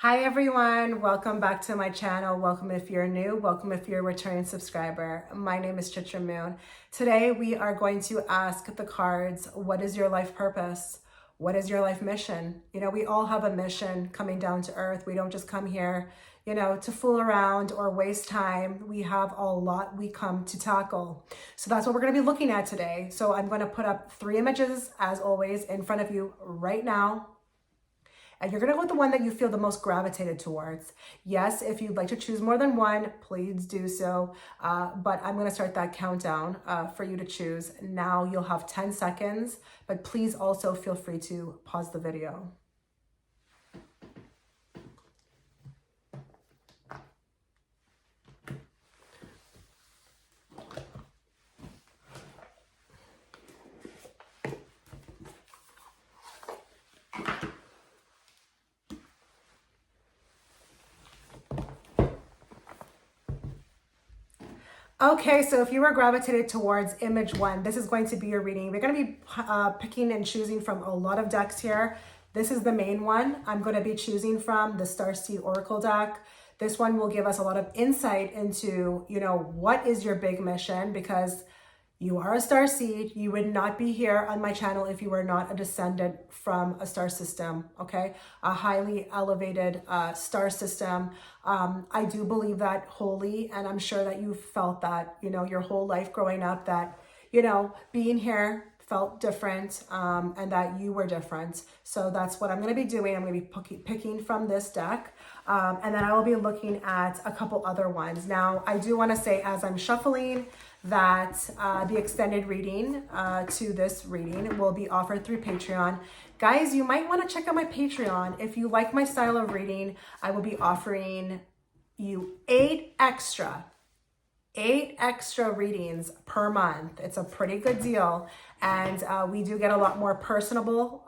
Hi everyone, welcome back to my channel. Welcome if you're new, welcome if you're a returning subscriber. My name is Chitra Moon. Today we are going to ask the cards, what is your life purpose? What is your life mission? You know, we all have a mission coming down to earth. We don't just come here, to fool around or waste time. We have a lot we come to tackle. So that's what we're going to be looking at today. So I'm going to put up 3 images as always in front of you right now. And you're going to go with the one that you feel the most gravitated towards. Yes, if you'd like to choose more than one, please do so. But I'm going to start that countdown for you to choose. Now you'll have 10 seconds, but please also feel free to pause the video. Okay, so if you were gravitated towards image 1, this is going to be your reading. We're going to be picking and choosing from a lot of decks here. This is the main one. I'm going to be choosing from the Starseed Oracle deck. This one will give us a lot of insight into, what is your big mission, because you are a starseed. You would not be here on my channel if you were not a descendant from a star system, okay? A highly elevated star system. I do believe that wholly, and I'm sure that you felt that, your whole life growing up, that, being here felt different and that you were different. So that's what I'm going to be doing. I'm going to be picking from this deck. And then I will be looking at a couple other ones. Now, I do want to say as I'm shuffling that the extended reading to this reading will be offered through Patreon. Guys, you might want to check out my Patreon. If you like my style of reading, I will be offering you 8 extra readings per month. It's a pretty good deal. And we do get a lot more personable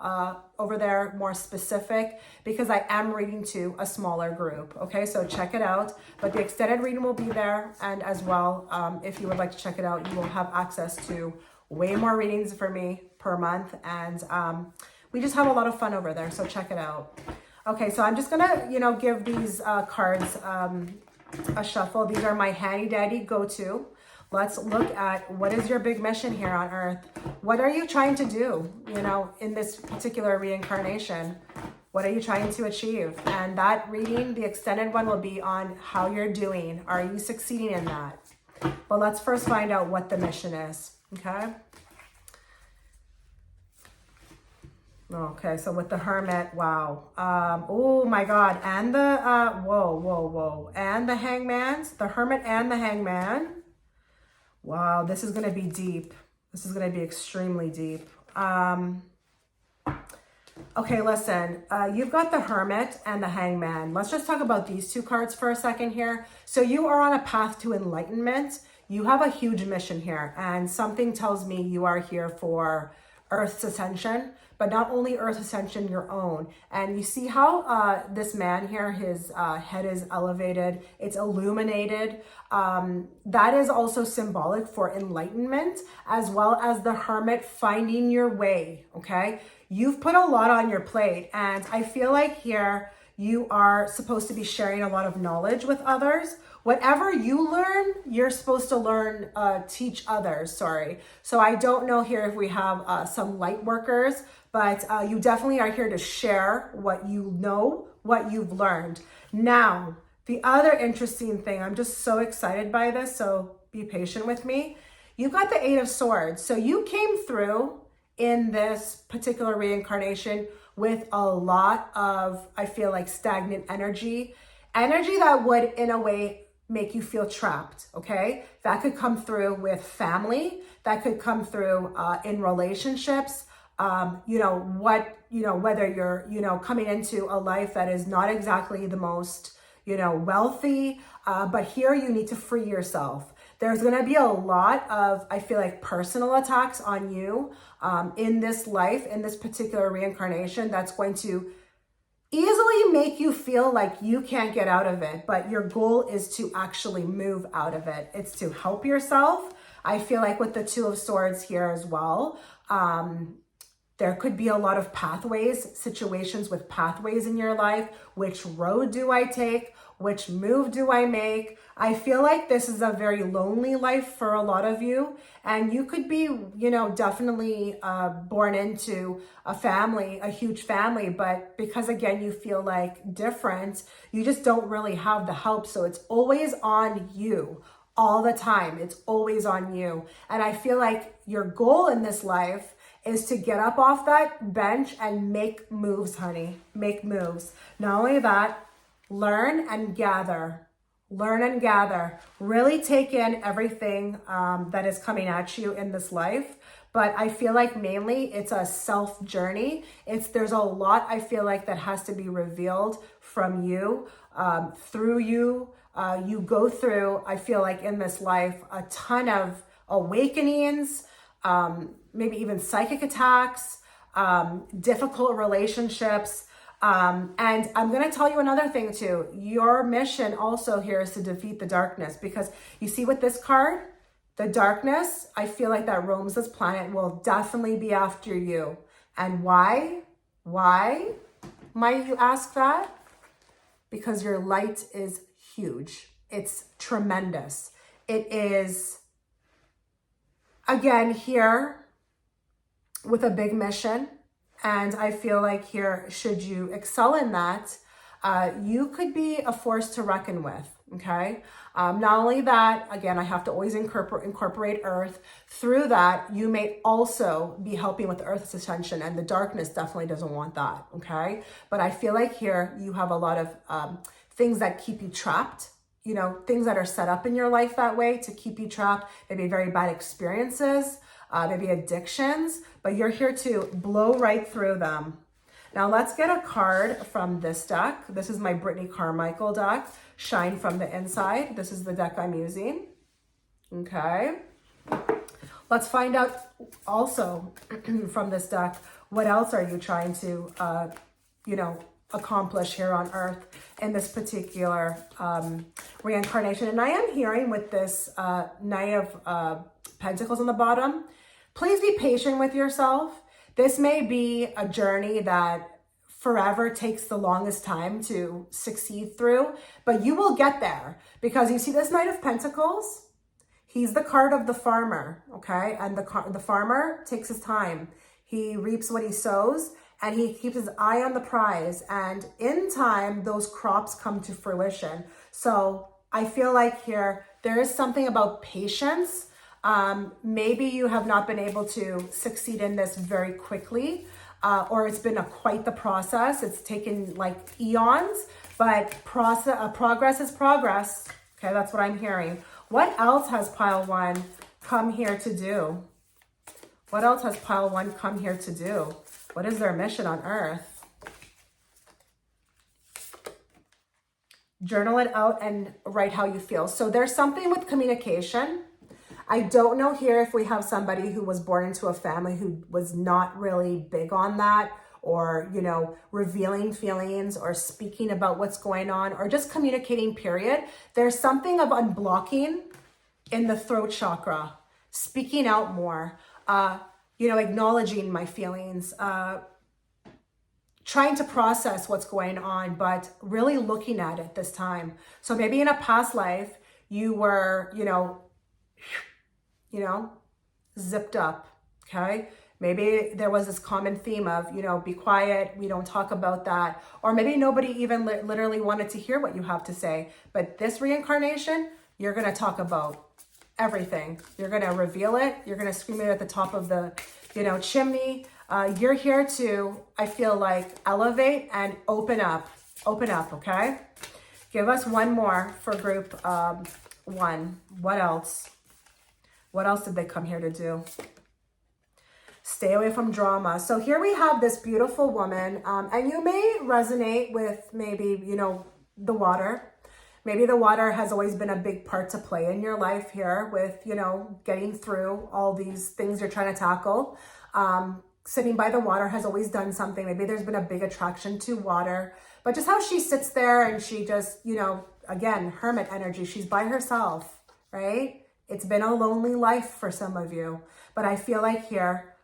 over there, more specific, because I am reading to a smaller group. Okay, so check it out. But the extended reading will be there. And as well, if you would like to check it out, you will have access to way more readings for me per month. And we just have a lot of fun over there. So check it out. Okay, so I'm just gonna, give these cards a shuffle. These are my handy dandy go-to. Let's look at what is your big mission here on earth. What are you trying to do, in this particular reincarnation? What are you trying to achieve? And that reading, the extended one, will be on how you're doing. Are you succeeding in that? But let's first find out what the mission is, okay? Okay, so with the Hermit, wow. Oh my God, and the, whoa. And the Hangman, the Hermit and the Hangman. Wow, this is gonna be deep. This is gonna be extremely deep. Okay, listen, you've got the Hermit and the Hangman. Let's just talk about these 2 cards for a second here. So you are on a path to enlightenment. You have a huge mission here, and something tells me you are here for Earth's ascension, but not only Earth's ascension, your own. And you see how this man here, his head is elevated, it's illuminated. That is also symbolic for enlightenment, as well as the Hermit finding your way, okay? You've put a lot on your plate, and I feel like here you are supposed to be sharing a lot of knowledge with others. Whatever you learn, you're supposed to learn, teach others, sorry. So I don't know here if we have some light workers, but you definitely are here to share what you know, what you've learned. Now, the other interesting thing, I'm just so excited by this, so be patient with me. You've got the 8 of Swords. So you came through in this particular reincarnation with a lot of, I feel like, stagnant energy that would, in a way, make you feel trapped, okay? That could come through with family, that could come through in relationships, whether you're, coming into a life that is not exactly the most, wealthy, but here you need to free yourself. There's going to be a lot of, I feel like, personal attacks on you in this life, in this particular reincarnation, that's going to easily make you feel like you can't get out of it, but your goal is to actually move out of it. It's to help yourself. I feel like with the 2 of Swords here as well, There could be a lot of pathways, situations with pathways in your life. Which road do I take? Which move do I make? I feel like this is a very lonely life for a lot of you. And you could be, definitely born into a family, a huge family. But because, again, you feel like different, you just don't really have the help. So it's always on you all the time. It's always on you. And I feel like your goal in this life is to get up off that bench and make moves, honey. Make moves. Not only that, learn and gather. Learn and gather. Really take in everything that is coming at you in this life. But I feel like mainly it's a self journey. There's a lot I feel like that has to be revealed from you, through you. You go through, I feel like in this life, a ton of awakenings, maybe even psychic attacks, difficult relationships. And I'm going to tell you another thing too. Your mission also here is to defeat the darkness, because you see with this card, the darkness, I feel like that roams this planet will definitely be after you. And why? Why might you ask that? Because your light is huge. It's tremendous. It is, again, here with a big mission. And I feel like here, should you excel in that, you could be a force to reckon with, okay? Not only that, again, I have to always incorporate Earth. Through that, you may also be helping with Earth's ascension, and the darkness definitely doesn't want that, okay? But I feel like here, you have a lot of things that keep you trapped, things that are set up in your life that way to keep you trapped, maybe very bad experiences, maybe addictions, but you're here to blow right through them. Now let's get a card from this deck. This is my Brittany Carmichael deck, Shine from the Inside. This is the deck I'm using. Okay. Let's find out also from this deck, what else are you trying to, accomplish here on Earth in this particular reincarnation. And I am hearing with this Knight of Pentacles on the bottom, please be patient with yourself. This may be a journey that forever takes the longest time to succeed through, but you will get there, because you see this Knight of Pentacles, he's the card of the farmer, okay? And the farmer takes his time. He reaps what he sows, and he keeps his eye on the prize. And in time, those crops come to fruition. So I feel like here, there is something about patience. Maybe you have not been able to succeed in this very quickly, or it's been quite the process. It's taken like eons, but progress is progress. Okay, that's what I'm hearing. What else has pile one come here to do? What else has pile one come here to do? What is their mission on Earth? Journal it out and write how you feel. So there's something with communication. I don't know here if we have somebody who was born into a family who was not really big on that, or, revealing feelings or speaking about what's going on, or just communicating, period. There's something of unblocking in the throat chakra, speaking out more, acknowledging my feelings, trying to process what's going on, but really looking at it this time. So maybe in a past life, you were, zipped up, okay? Maybe there was this common theme of, be quiet, we don't talk about that. Or maybe nobody even literally wanted to hear what you have to say. But this reincarnation, you're going to talk about everything. You're going to reveal it. You're going to scream it at the top of the, chimney. You're here to, I feel like, elevate and open up, okay? Give us one more for group one. What else? What else did they come here to do? Stay away from drama. So here we have this beautiful woman, and you may resonate with maybe, the water. Maybe the water has always been a big part to play in your life here with, getting through all these things you're trying to tackle. Sitting by the water has always done something. Maybe there's been a big attraction to water, but just how she sits there and she just, again, hermit energy. She's by herself, right? It's been a lonely life for some of you, but I feel like here,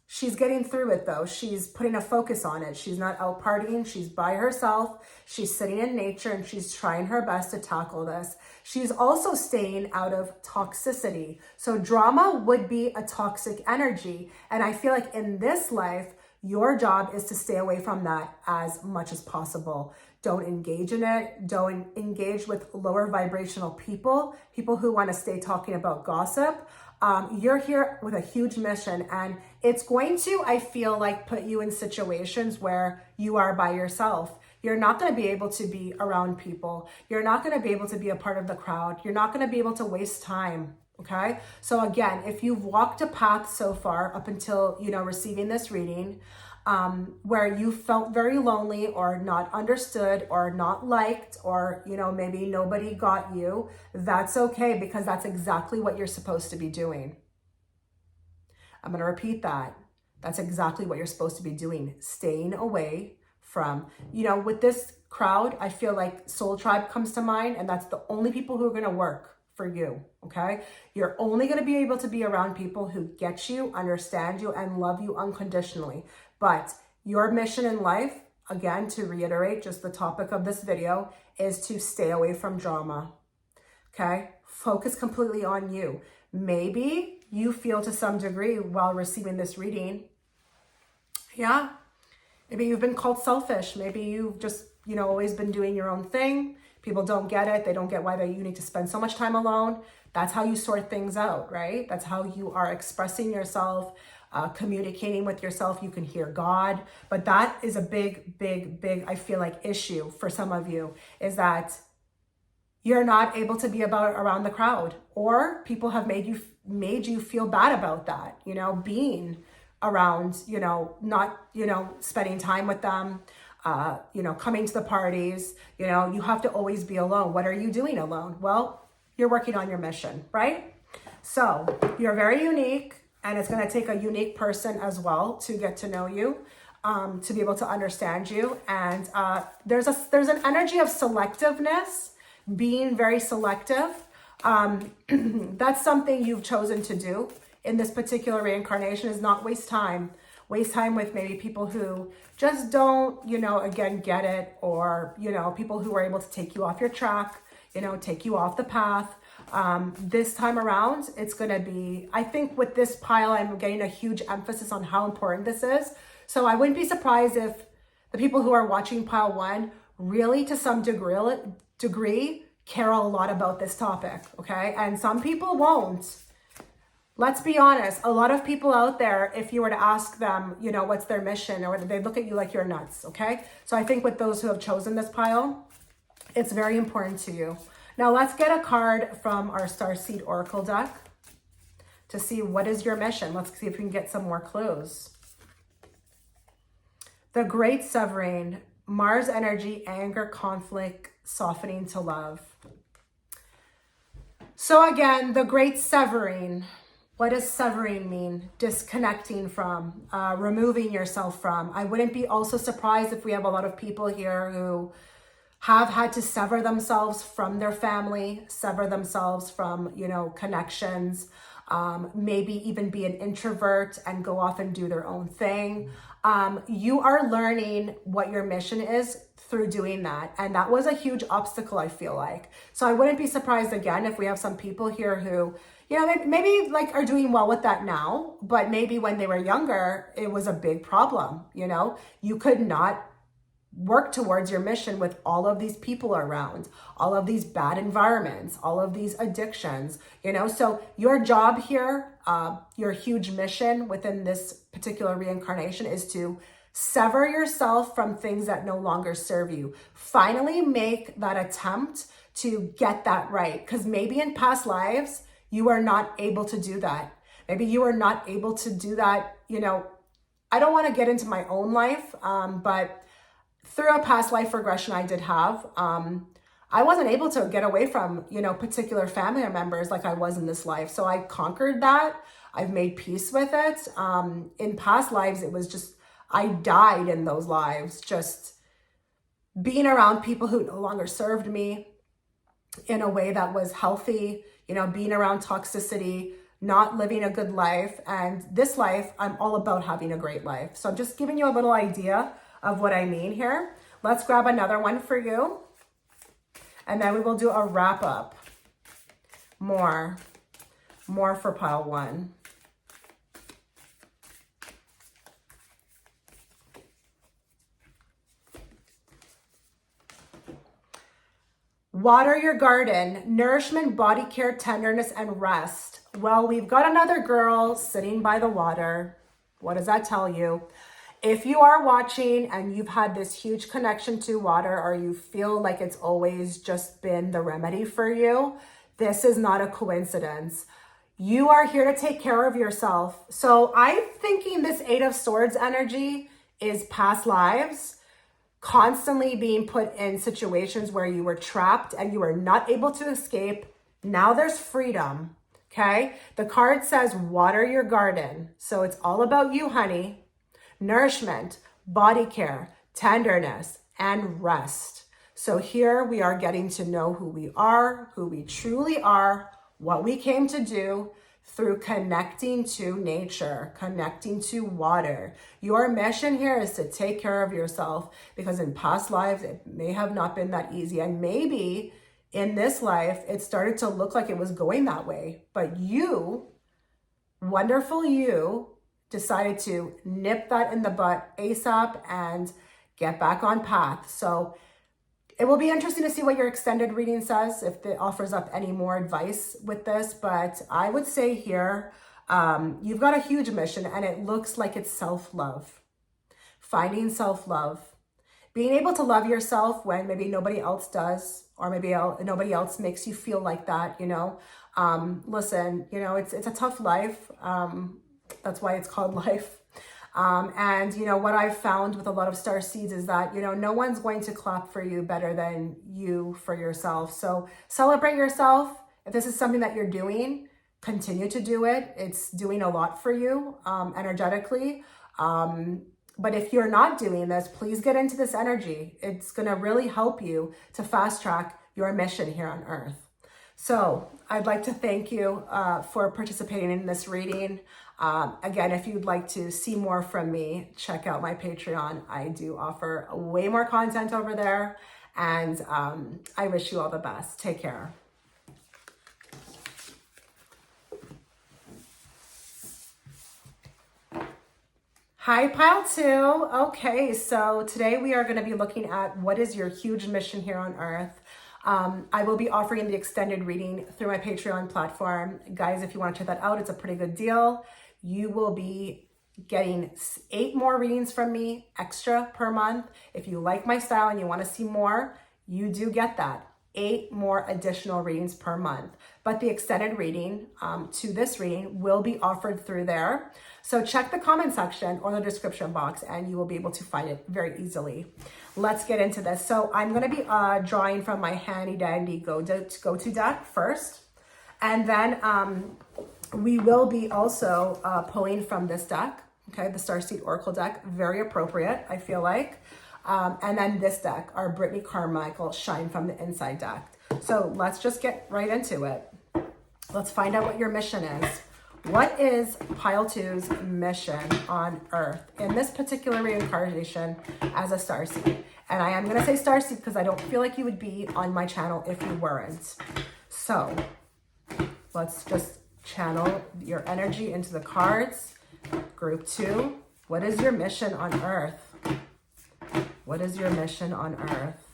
She's getting through it though. She's putting a focus on it. She's not out partying. She's by herself. She's sitting in nature and she's trying her best to tackle this. She's also staying out of toxicity. So drama would be a toxic energy. And I feel like in this life, your job is to stay away from that as much as possible. Don't engage in it. Don't engage with lower vibrational people who want to stay talking about gossip. You're here with a huge mission, and it's going to, I feel like, put you in situations where you are by yourself. You're not going to be able to be around people. You're not going to be able to be a part of the crowd. You're not going to be able to waste time. Okay. So again, if you've walked a path so far up until, receiving this reading, where you felt very lonely or not understood or not liked, or, maybe nobody got you, that's okay, because that's exactly what you're supposed to be doing. I'm going to repeat that. That's exactly what you're supposed to be doing. Staying away from, with this crowd, I feel like Soul Tribe comes to mind, and that's the only people who are going to work for you. Okay. You're only going to be able to be around people who get you, understand you, and love you unconditionally. But your mission in life, again, to reiterate just the topic of this video, is to stay away from drama. Okay. Focus completely on you. Maybe you feel to some degree while receiving this reading, yeah, maybe you've been called selfish. Maybe you've just, always been doing your own thing. People don't get it. They don't get why you need to spend so much time alone. That's how you sort things out, right? That's how you are expressing yourself, communicating with yourself. You can hear God. But that is a big, I feel like, issue for some of you, is that you're not able to be around the crowd, or people have made you feel bad about that, being around, not, spending time with them. Coming to the parties, you have to always be alone. What are you doing alone? Well, you're working on your mission, right? So you're very unique, and it's going to take a unique person as well to get to know you, to be able to understand you. And there's an energy of selectiveness, being very selective. That's something you've chosen to do in this particular reincarnation, is not waste time. Waste time with maybe people who just don't, again, get it, or, people who are able to take you off your track, take you off the path. This time around, it's going to be, I think with this pile, I'm getting a huge emphasis on how important this is. So I wouldn't be surprised if the people who are watching pile 1 really, to some degree, care a lot about this topic. Okay. And some people won't. Let's be honest. A lot of people out there, if you were to ask them, what's their mission, or they look at you like you're nuts. Okay. So I think with those who have chosen this pile, it's very important to you. Now let's get a card from our Starseed Oracle deck to see what is your mission. Let's see if we can get some more clues. The Great Severing, Mars energy, anger, conflict, softening to love. So again, the Great Severing. What does severing mean? Disconnecting from, removing yourself from. I wouldn't be also surprised if we have a lot of people here who have had to sever themselves from their family, sever themselves from, connections, maybe even be an introvert and go off and do their own thing. You are learning what your mission is through doing that. And that was a huge obstacle, I feel like. So I wouldn't be surprised again if we have some people here who, maybe like are doing well with that now, but maybe when they were younger, it was a big problem. You could not work towards your mission with all of these people around, all of these bad environments, all of these addictions, so your job here, your huge mission within this particular reincarnation is to sever yourself from things that no longer serve you. Finally make that attempt to get that right. Because maybe in past lives, you are not able to do that. Maybe you are not able to do that. I don't want to get into my own life, but through a past life regression I did have, I wasn't able to get away from, particular family members like I was in this life. So I conquered that. I've made peace with it. In past lives, it was just, I died in those lives, just being around people who no longer served me in a way that was healthy, being around toxicity, not living a good life. And this life, I'm all about having a great life. So I'm just giving you a little idea of what I mean here. Let's grab another one for you. And then we will do a wrap up. More for pile 1. Water your garden, nourishment, body care, tenderness, and rest. Well, we've got another girl sitting by the water. What does that tell you? If you are watching and you've had this huge connection to water, or you feel like it's always just been the remedy for you, this is not a coincidence. You are here to take care of yourself. So I'm thinking this 8 of Swords energy is past lives, constantly being put in situations where you were trapped and you were not able to escape. Now there's freedom, okay? The card says water your garden. So it's all about you, honey. Nourishment, body care, tenderness, and rest. So here we are getting to know who we are, who we truly are, what we came to do, through connecting to nature, connecting to water. Your mission here is to take care of yourself, because in past lives, it may have not been that easy. And maybe in this life, it started to look like it was going that way. But you, wonderful you, decided to nip that in the butt ASAP and get back on path. So it will be interesting to see what your extended reading says, if it offers up any more advice with this. But I would say here, you've got a huge mission, and it looks like it's self-love. Finding self-love. Being able to love yourself when maybe nobody else does, or maybe nobody else makes you feel like that, you know. Listen, you know, it's a tough life. That's why it's called life. And, you know, what I've found with a lot of starseeds is that, you know, no one's going to clap for you better than you for yourself. So celebrate yourself. If this is something that you're doing, continue to do it. It's doing a lot for you energetically. But if you're not doing this, please get into this energy. It's going to really help you to fast track your mission here on Earth. So I'd like to thank you for participating in this reading. Again, if you'd like to see more from me, check out my Patreon. I do offer way more content over there. And I wish you all the best. Take care. Hi, pile 2. Okay, so today we are going to be looking at what is your huge mission here on Earth. I will be offering the extended reading through my Patreon platform. Guys, if you want to check that out, it's a pretty good deal. You will be getting 8 more readings from me extra per month. If you like my style and you want to see more, you do get that. 8 more additional readings per month. But the extended reading to this reading will be offered through there. So check the comment section or the description box and you will be able to find it very easily. Let's get into this. So I'm going to be drawing from my handy dandy go-to deck first. And then we will be also pulling from this deck, okay, the Starseed Oracle deck, very appropriate, I feel like. And then this deck, our Brittany Carmichael Shine from the Inside deck. So let's just get right into it. Let's find out what your mission is. What is pile 2's mission on Earth in this particular reincarnation as a starseed? And I am going to say starseed because I don't feel like you would be on my channel if you weren't. So let's just channel your energy into the cards. Group 2, what is your mission on Earth? What is your mission on Earth?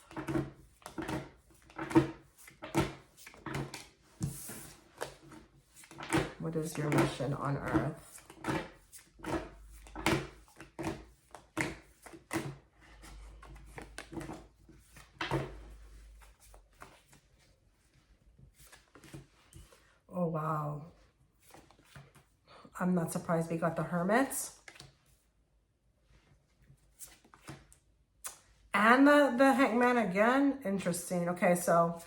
What is your mission on Earth? Oh, wow. I'm not surprised we got the Hermits. And the Hangman again. Interesting. Okay, so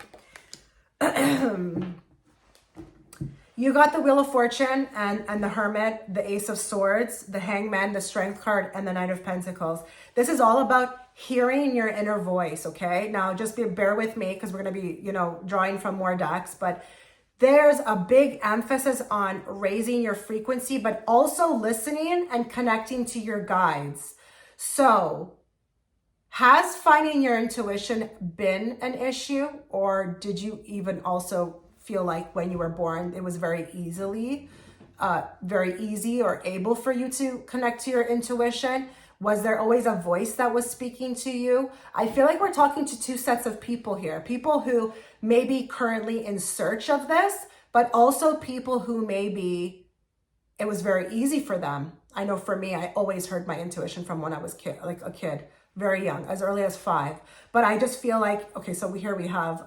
you got the Wheel of Fortune and the Hermit, the Ace of Swords, the Hangman, the Strength card, and the Knight of Pentacles. This is all about hearing your inner voice, okay? Now, just bear with me because we're going to be, you know, drawing from more decks. But there's a big emphasis on raising your frequency, but also listening and connecting to your guides. So has finding your intuition been an issue, or did you even also feel like when you were born, it was very easy or able for you to connect to your intuition? Was there always a voice that was speaking to you? I feel like we're talking to two sets of people here. People who may be currently in search of this, but also people who maybe it was very easy for them. I know for me, I always heard my intuition from when I was a kid, very young, as early as 5. But I just feel like, okay, so here we have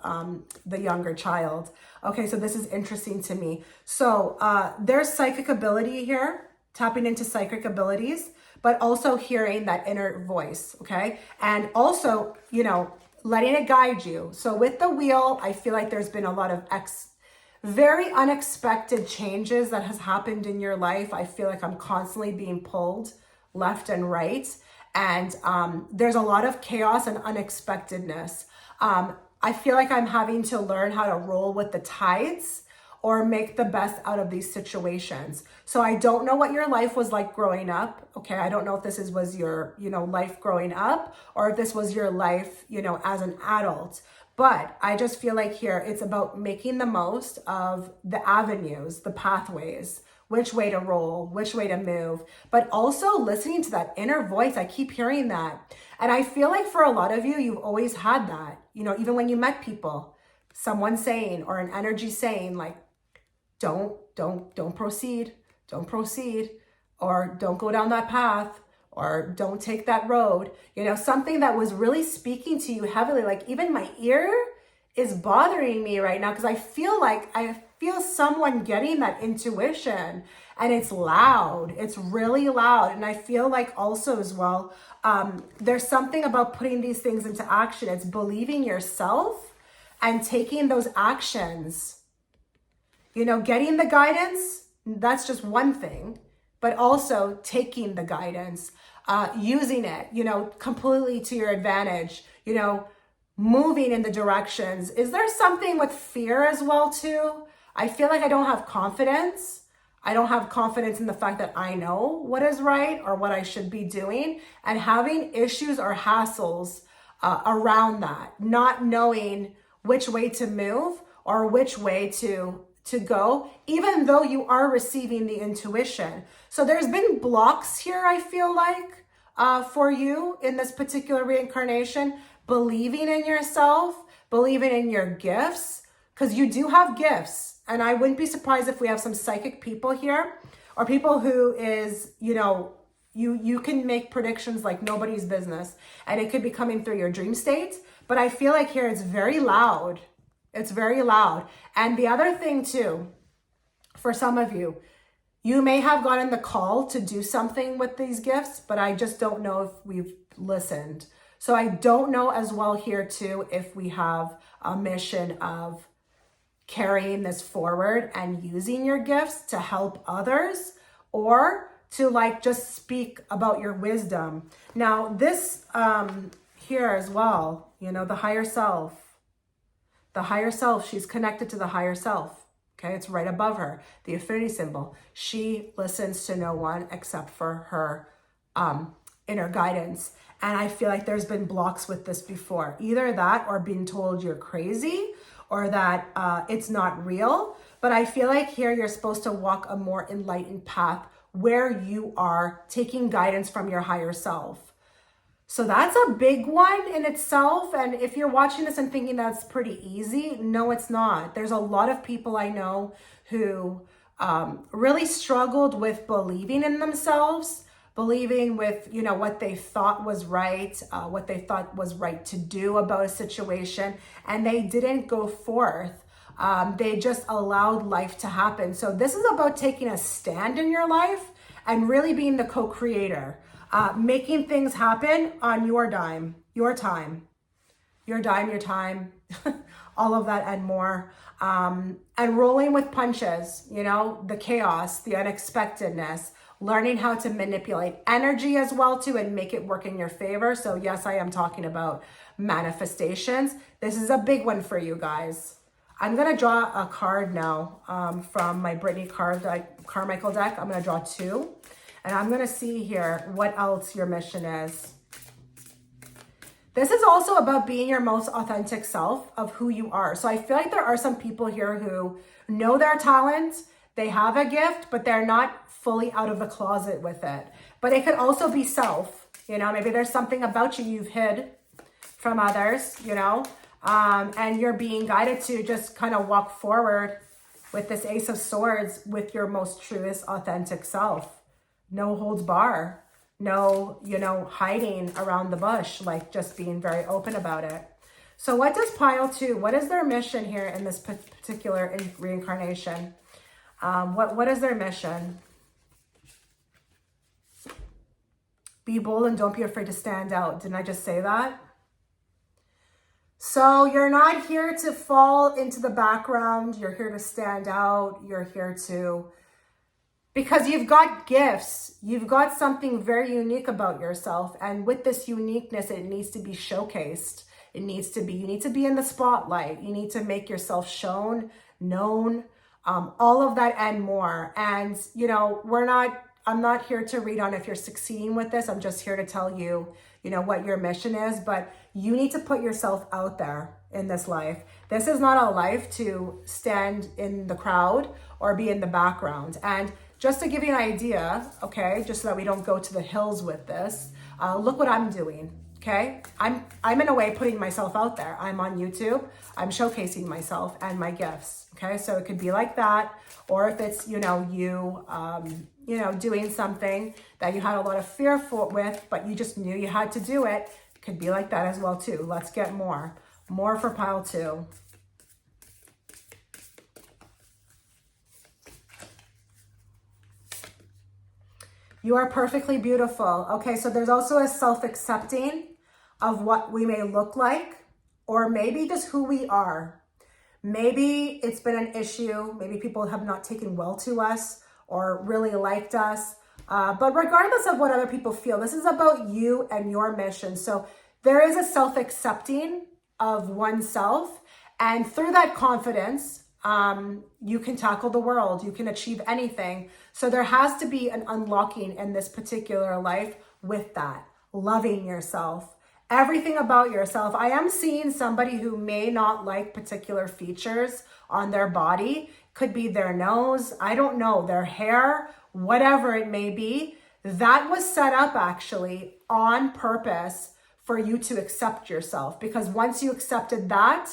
the younger child. Okay, so this is interesting to me. So there's psychic ability here, tapping into psychic abilities, but also hearing that inner voice, okay? And also, you know, letting it guide you. So with the wheel, I feel like there's been a lot of very unexpected changes that has happened in your life. I feel like I'm constantly being pulled left and right. And there's a lot of chaos and unexpectedness. I feel like I'm having to learn how to roll with the tides or make the best out of these situations. So I don't know what your life was like growing up. Okay, I don't know if this was your, you know, life growing up, or if this was your life, you know, as an adult. But I just feel like here it's about making the most of the avenues, the pathways, which way to roll, which way to move, but also listening to that inner voice. I keep hearing that. And I feel like for a lot of you, you've always had that, you know, even when you met people, someone saying, or an energy saying like, don't proceed, or don't go down that path, or don't take that road, you know, something that was really speaking to you heavily. Like even my ear is bothering me right now because I feel someone getting that intuition, and it's loud. It's really loud. And I feel like also as well, there's something about putting these things into action. It's believing yourself and taking those actions. You know, getting the guidance, that's just one thing, but also taking the guidance, using it, you know, completely to your advantage, you know, moving in the directions. Is there something with fear as well too? I feel like I don't have confidence. I don't have confidence in the fact that I know what is right or what I should be doing, and having issues or hassles around that, not knowing which way to move or which way to go, even though you are receiving the intuition. So there's been blocks here, I feel like, for you in this particular reincarnation, believing in yourself, believing in your gifts, because you do have gifts. And I wouldn't be surprised if we have some psychic people here, or people who is, you know, you can make predictions like nobody's business, and it could be coming through your dream state. But I feel like here it's very loud. It's very loud. And the other thing too, for some of you, you may have gotten the call to do something with these gifts, but I just don't know if we've listened. So I don't know as well here too, if we have a mission of carrying this forward and using your gifts to help others, or to like just speak about your wisdom. Now this here as well, you know, the higher self, she's connected to the higher self. Okay, it's right above her, the affinity symbol. She listens to no one except for her inner guidance. And I feel like there's been blocks with this before. Either that, or being told you're crazy, or that it's not real. But I feel like here you're supposed to walk a more enlightened path where you are taking guidance from your higher self. So that's a big one in itself. And if you're watching this and thinking that's pretty easy, no, it's not. There's a lot of people I know who really struggled with believing in themselves, believing with, you know, what they thought was right, what they thought was right to do about a situation, and they didn't go forth. They just allowed life to happen. So this is about taking a stand in your life and really being the co-creator. Making things happen on your dime, your time, all of that and more. And rolling with punches, you know, the chaos, the unexpectedness, learning how to manipulate energy as well too, and make it work in your favor. So yes, I am talking about manifestations. This is a big one for you guys. I'm going to draw a card now from my Brittany Carmichael deck. I'm going to draw 2. And I'm going to see here what else your mission is. This is also about being your most authentic self of who you are. So I feel like there are some people here who know their talent, they have a gift, but they're not fully out of the closet with it. But it could also be self, you know, maybe there's something about you you've hid from others, you know, and you're being guided to just kind of walk forward with this Ace of Swords with your most truest authentic self. No holds bar. No, you know, hiding around the bush, like just being very open about it. So what does pile 2, what is their mission here in this particular reincarnation? What is their mission? Be bold and don't be afraid to stand out. Didn't I just say that? So you're not here to fall into the background. You're here to stand out. You're here to... because you've got gifts, you've got something very unique about yourself. And with this uniqueness, it needs to be showcased. It needs to be, you need to be in the spotlight. You need to make yourself shown, known, all of that and more. And, you know, I'm not here to read on if you're succeeding with this. I'm just here to tell you, you know, what your mission is, but you need to put yourself out there in this life. This is not a life to stand in the crowd or be in the background. And just to give you an idea, okay, just so that we don't go to the hills with this, look what I'm doing, okay? I'm in a way putting myself out there. I'm on YouTube, I'm showcasing myself and my gifts, okay? So it could be like that, or if it's, you know, you know, doing something that you had a lot of fear with, but you just knew you had to do it, it could be like that as well too. Let's get more for pile 2. You are perfectly beautiful. Okay, so there's also a self-accepting of what we may look like, or maybe just who we are. Maybe it's been an issue. Maybe people have not taken well to us or really liked us. But regardless of what other people feel, this is about you and your mission. So there is a self-accepting of oneself. And through that confidence, you can tackle the world, you can achieve anything. So there has to be an unlocking in this particular life with that, loving yourself, everything about yourself. I am seeing somebody who may not like particular features on their body, could be their nose, I don't know, their hair, whatever it may be. That was set up actually on purpose for you to accept yourself, because once you accepted that,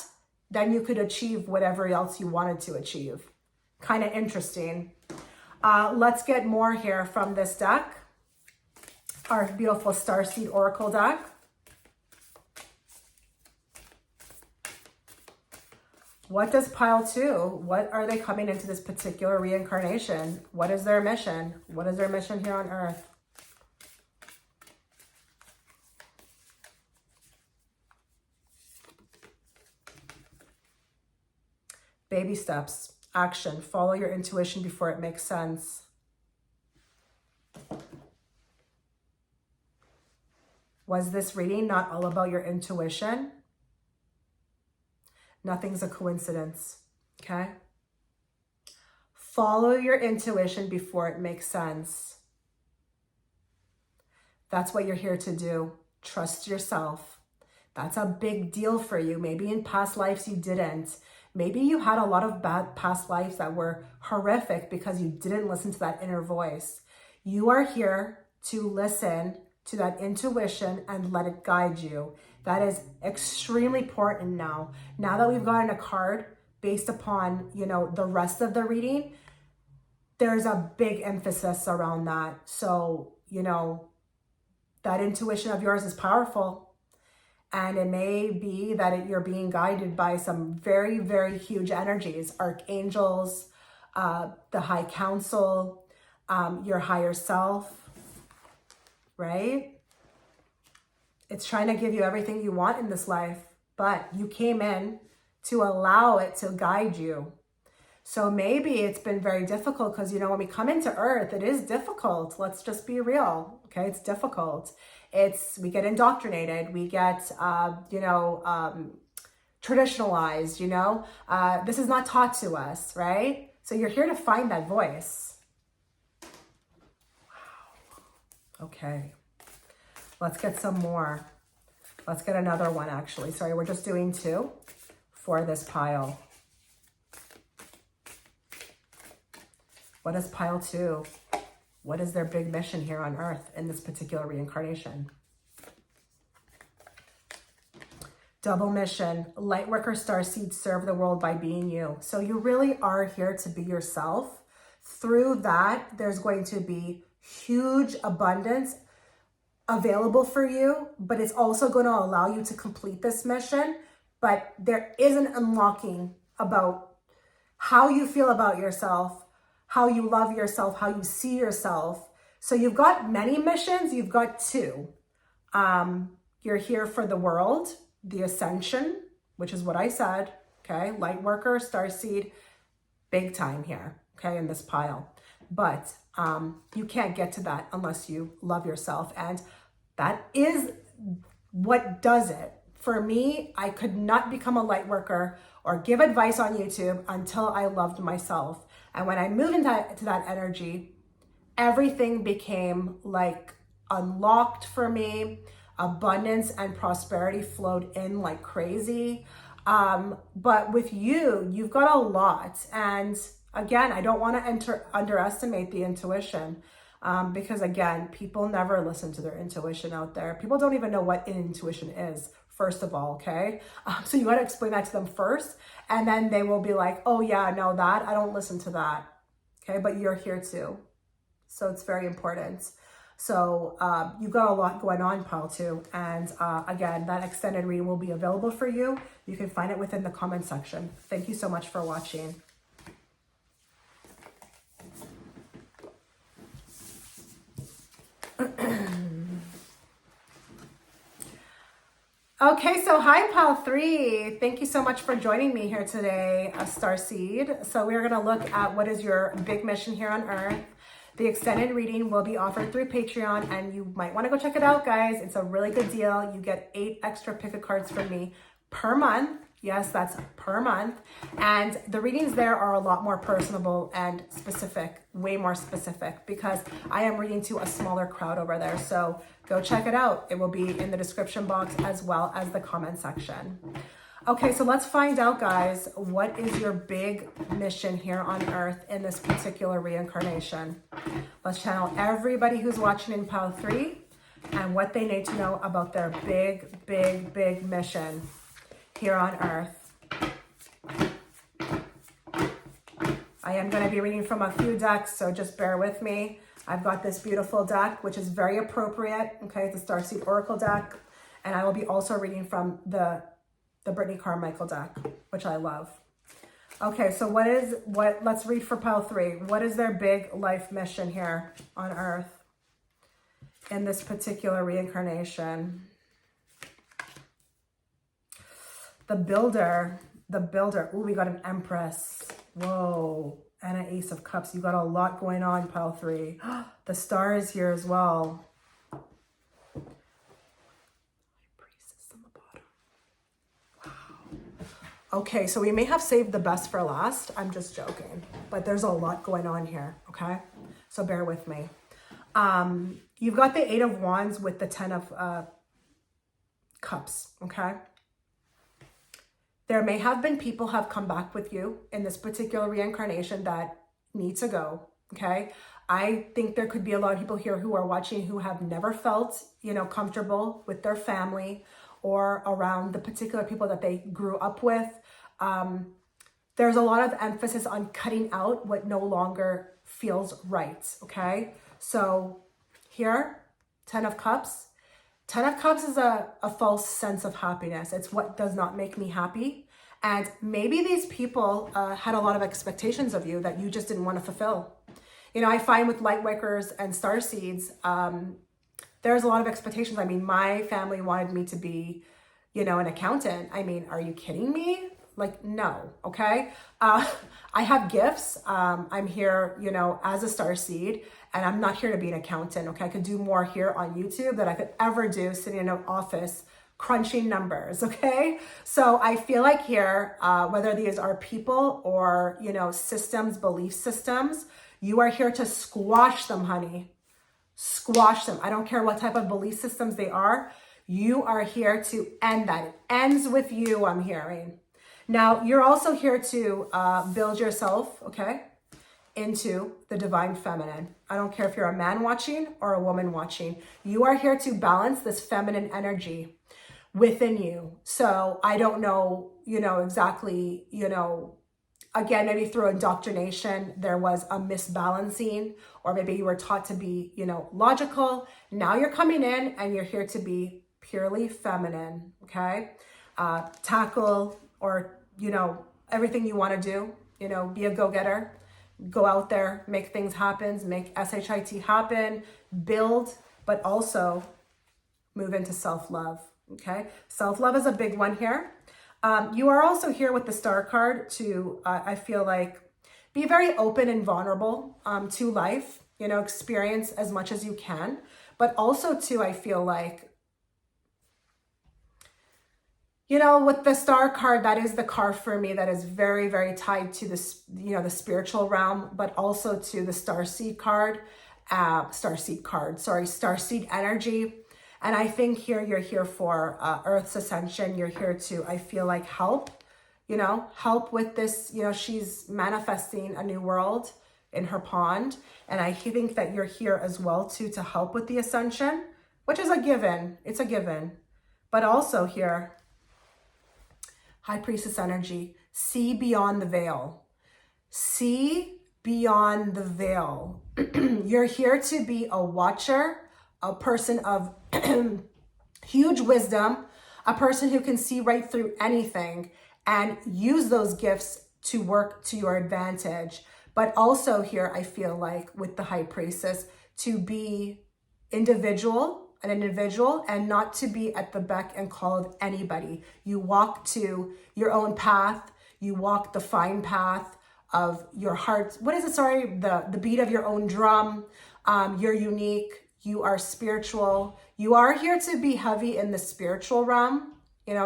then you could achieve whatever else you wanted to achieve. Kind of interesting. Let's get more here from this deck. Our beautiful Starseed Oracle deck. What does pile 2? What are they coming into this particular reincarnation? What is their mission? What is their mission here on Earth? Baby steps, action, follow your intuition before it makes sense. Was this reading not all about your intuition? Nothing's a coincidence, okay? Follow your intuition before it makes sense. That's what you're here to do. Trust yourself. That's a big deal for you. Maybe in past lives you didn't. Maybe you had a lot of bad past lives that were horrific because you didn't listen to that inner voice. You are here to listen to that intuition and let it guide you. That is extremely important now. Now that we've gotten a card based upon, you know, the rest of the reading, there's a big emphasis around that. So, you know, that intuition of yours is powerful. And it may be that you're being guided by some very, very huge energies, archangels, the high council, your higher self, right? It's trying to give you everything you want in this life, but you came in to allow it to guide you. So maybe it's been very difficult because, you know, when we come into Earth, it is difficult. Let's just be real, okay? It's difficult. We get indoctrinated. We get, traditionalized, you know? This is not taught to us, right? So you're here to find that voice. Wow. Okay. Let's get some more. Let's get another one, actually. Sorry, we're just doing 2 for this pile. What is pile 2? What is their big mission here on Earth in this particular reincarnation? Double mission, Lightworker Starseed, serve the world by being you. So you really are here to be yourself. Through that, there's going to be huge abundance available for you, but it's also going to allow you to complete this mission. But there is an unlocking about how you feel about yourself, how you love yourself, how you see yourself. So you've got many missions. You've got 2. You're here for the world, the ascension, which is what I said, okay? Lightworker, Starseed, big time here, okay, in this pile. But you can't get to that unless you love yourself. And that is what does it. For me, I could not become a light worker or give advice on YouTube until I loved myself. And when I moved into that energy, everything became like unlocked for me. Abundance and prosperity flowed in like crazy. But with you, you've got a lot. And again, I don't want to underestimate the intuition. Because again, people never listen to their intuition out there. People don't even know what intuition is, first of all, okay? So you got to explain that to them first, and then they will be like, oh yeah, no, that, I don't listen to that, okay? But you're here too. So it's very important. So you've got a lot going on, pile 2. And again, that extended reading will be available for you. You can find it within the comment section. Thank you so much for watching. Okay, so hi pile 3. Thank you so much for joining me here today, Starseed. So we're going to look at what is your big mission here on Earth. The extended reading will be offered through Patreon, and you might want to go check it out, guys. It's a really good deal. You get 8 extra pick-a cards from me per month. Yes, that's per month. And the readings there are a lot more personable and specific, way more specific, because I am reading to a smaller crowd over there. So go check it out. It will be in the description box as well as the comment section. Okay, so let's find out, guys, what is your big mission here on Earth in this particular reincarnation? Let's channel everybody who's watching in pile 3 and what they need to know about their big, big, big mission here on Earth. I am going to be reading from a few decks, so just bear with me. I've got this beautiful deck, which is very appropriate. Okay, it's a Starseed Oracle deck. And I will be also reading from the Brittany Carmichael deck, which I love. Okay, so let's read for pile 3. What is their big life mission here on Earth in this particular reincarnation? The builder. Ooh, we got an Empress. Whoa. And an Ace of Cups. You got a lot going on, pile 3. The Star is here as well. Priestess on the bottom. Wow. Okay, so we may have saved the best for last. I'm just joking. But there's a lot going on here, okay? So bear with me. You've got the 8 of Wands with the 10 of Cups, okay? There may have been people have come back with you in this particular reincarnation that need to go, okay? I think there could be a lot of people here who are watching who have never felt, comfortable with their family or around the particular people that they grew up with. There's a lot of emphasis on cutting out what no longer feels right, okay? So here, 10 of Cups. 10 of Cups is a false sense of happiness. It's what does not make me happy. And maybe these people had a lot of expectations of you that you just didn't want to fulfill. I find with Lightworkers and Starseeds, there's a lot of expectations. I mean, my family wanted me to be, an accountant. I mean, are you kidding me? Like, no, okay? I have gifts. I'm here, as a Starseed, and I'm not here to be an accountant, okay? I could do more here on YouTube than I could ever do sitting in an office crunching numbers, okay? So I feel like here, whether these are people or, systems, belief systems, you are here to squash them, honey. Squash them. I don't care what type of belief systems they are. You are here to end that. It ends with you, I'm hearing. Now, you're also here to build yourself, okay, into the divine feminine. I don't care if you're a man watching or a woman watching. You are here to balance this feminine energy within you. So I don't know, exactly, again, maybe through indoctrination, there was a misbalancing, or maybe you were taught to be, logical. Now you're coming in and you're here to be purely feminine, okay? Tackle or, everything you want to do, be a go-getter, go out there, make things happen, make SHIT happen, build, but also move into self-love, okay? Self-love is a big one here. You are also here with the Star card to, I feel like, be very open and vulnerable to life, experience as much as you can, but also to, I feel like, with the Star card, that is the card for me that is very, very tied to this, the spiritual realm, but also to the Starseed energy. And I think here you're here for Earth's ascension. You're here to, I feel like, help with this. She's manifesting a new world in her pond. And I think that you're here as well, too, to help with the ascension, which is a given. It's a given. But also here, High Priestess energy, see beyond the veil. See beyond the veil. You're here to be a watcher, a person of huge wisdom, a person who can see right through anything and use those gifts to work to your advantage. But also here, I feel like with the High Priestess, to be an individual and not to be at the beck and call of anybody. You walk to your own path. You walk the fine path of your heart. What is it? Sorry, the beat of your own drum. You're unique. You are spiritual. You are here to be heavy in the spiritual realm.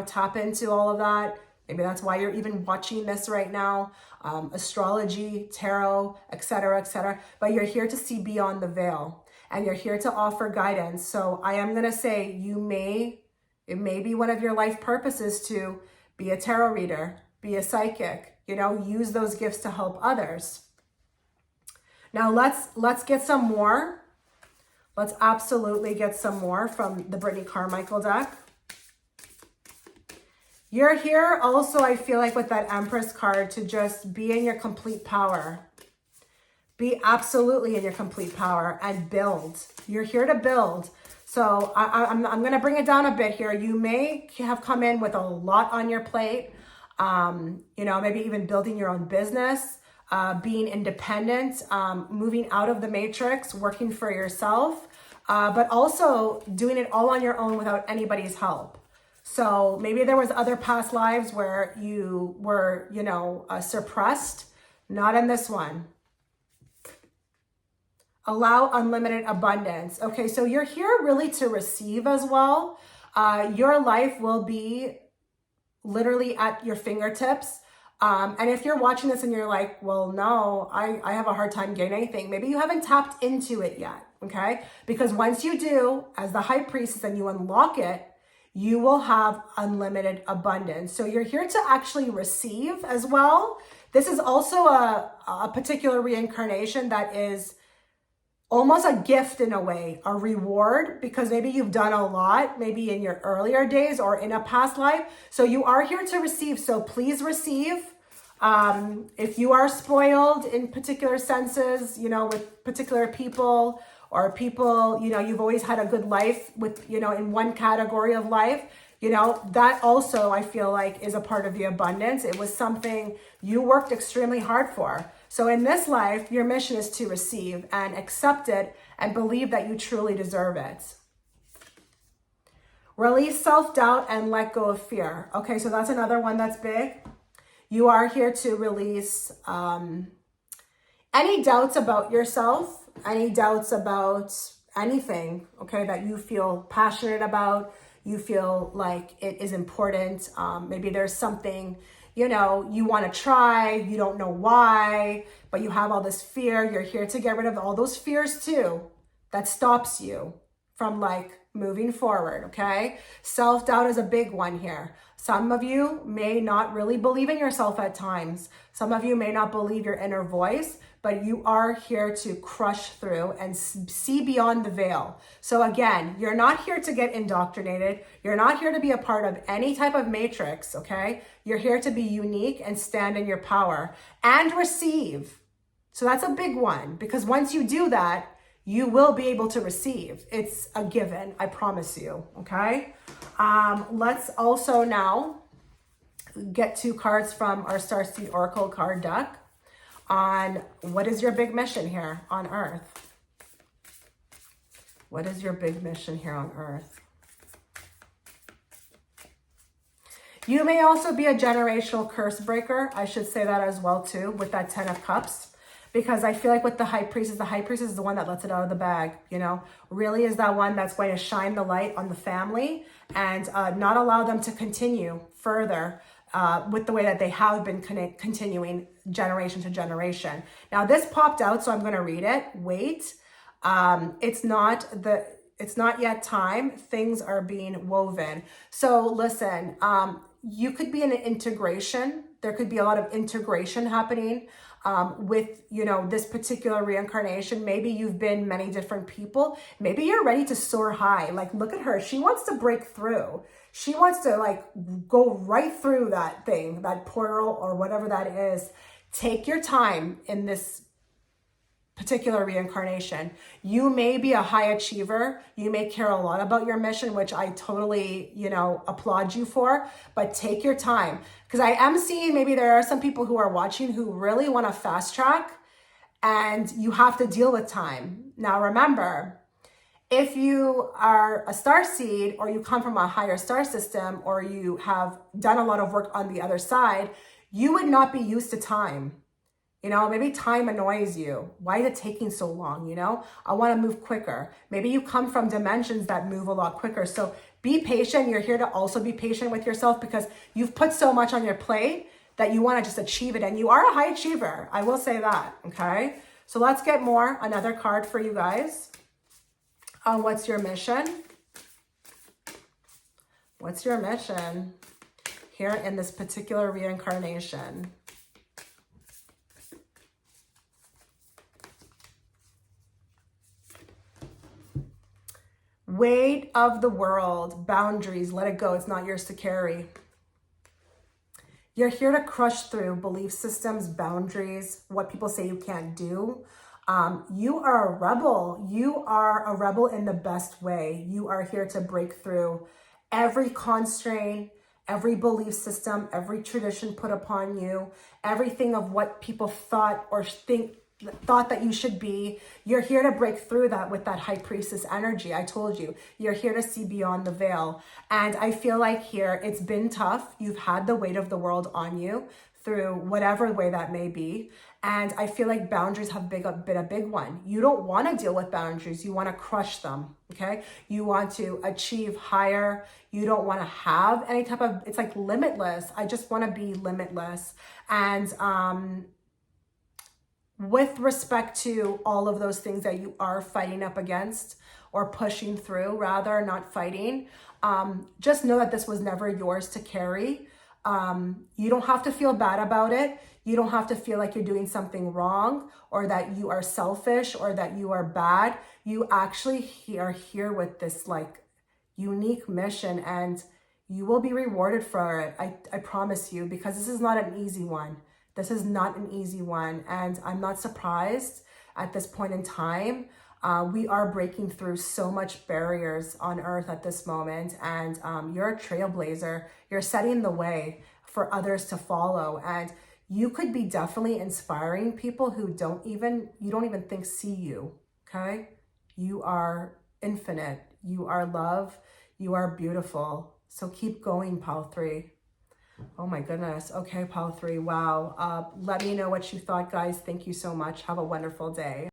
Tap into all of that. Maybe that's why you're even watching this right now. Astrology, tarot, etc., etc. But you're here to see beyond the veil. And you're here to offer guidance. So I am going to say it may be one of your life purposes to be a tarot reader, be a psychic, use those gifts to help others. Now let's get some more. Let's absolutely get some more from the Brittany Carmichael deck. You're here also, I feel like, with that Empress card to just be in your complete power. Be absolutely in your complete power and build. You're here to build. So I'm going to bring it down a bit here. You may have come in with a lot on your plate. Maybe even building your own business, being independent, moving out of the matrix, working for yourself, but also doing it all on your own without anybody's help. So maybe there was other past lives where you were, suppressed. Not in this one. Allow unlimited abundance. Okay, so you're here really to receive as well. Your life will be literally at your fingertips. And if you're watching this and you're like, well, no, I have a hard time getting anything. Maybe you haven't tapped into it yet, okay? Because once you do, as the High Priestess, and you unlock it, you will have unlimited abundance. So you're here to actually receive as well. This is also a particular reincarnation that is almost a gift in a way, a reward, because maybe you've done a lot, maybe in your earlier days or in a past life. So you are here to receive. So please receive. If you are spoiled in particular senses, with particular people, or people, you've always had a good life with, in one category of life, that also I feel like is a part of the abundance. It was something you worked extremely hard for. So in this life, your mission is to receive and accept it and believe that you truly deserve it. Release self-doubt and let go of fear. Okay, so that's another one that's big. You are here to release any doubts about yourself, any doubts about anything, okay, that you feel passionate about. You feel like it is important. Maybe there's something, you know, you want to try, you don't know why, but you have all this fear. You're here to get rid of all those fears too that stops you from like moving forward, okay? Self-doubt is a big one here. Some of you may not really believe in yourself at times. Some of you may not believe your inner voice, but you are here to crush through and see beyond the veil. So again, you're not here to get indoctrinated. You're not here to be a part of any type of matrix, okay? You're here to be unique and stand in your power and receive. So that's a big one, because once you do that, you will be able to receive. It's a given, I promise you, okay? Let's also now get 2 cards from our Starseed Oracle card deck on what is your big mission here on Earth. What is your big mission here on Earth? You may also be a generational curse breaker. I should say that as well too, with that 10 of Cups. Because I feel like with the High Priestess is the one that lets it out of the bag, you know, really is that one that's going to shine the light on the family and not allow them to continue further with the way that they have been continuing generation to generation. Now this popped out, so I'm going to read it. Wait, it's not yet time. Things are being woven. So listen, you could be in an integration. There could be a lot of integration happening with, you know, this particular reincarnation. Maybe you've been many different people. Maybe you're ready to soar high. Like, look at her. She wants to break through. She wants to like go right through that thing, that portal or whatever that is. Take your time in this particular reincarnation. You may be a high achiever. You may care a lot about your mission, which I totally, you know, applaud you for, but take your time. Because I am seeing maybe there are some people who are watching who really want to fast track, and you have to deal with time. Now, remember, if you are a starseed or you come from a higher star system or you have done a lot of work on the other side, you would not be used to time. You know, maybe time annoys you. Why is it taking so long? You know, I want to move quicker. Maybe you come from dimensions that move a lot quicker. So be patient. You're here to also be patient with yourself because you've put so much on your plate that you want to just achieve it. And you are a high achiever. I will say that. Okay. So let's get another card for you guys. What's your mission? What's your mission here in this particular reincarnation? Weight of the world, boundaries, let it go. It's not yours to carry. You're here to crush through belief systems, boundaries, what people say you can't do. You are a rebel. You are a rebel in the best way. You are here to break through every constraint, every belief system, every tradition put upon you, everything of what people thought or thought that you should be. You're here to break through that with that High Priestess energy. I told you, you're here to see beyond the veil. And I feel like here it's been tough. You've had the weight of the world on you through whatever way that may be. And I feel like boundaries have been a big one. You don't want to deal with boundaries. You want to crush them, okay? You want to achieve higher. You don't want to have any type of, it's like limitless. I just want to be limitless. And with respect to all of those things that you are fighting up against or pushing through, rather, not fighting, just know that this was never yours to carry. You don't have to feel bad about it. You don't have to feel like you're doing something wrong or that you are selfish or that you are bad. You actually are here with this like unique mission, and you will be rewarded for it. I promise you, because this is not an easy one. This is not an easy one, and I'm not surprised at this point in time. We are breaking through so much barriers on Earth at this moment, and you're a trailblazer. You're setting the way for others to follow, and you could be definitely inspiring people who you don't even think see you, okay? You are infinite. You are love. You are beautiful. So keep going, Pile 3. Oh my goodness. Okay, Pile 3. Wow. Let me know what you thought, guys. Thank you so much. Have a wonderful day.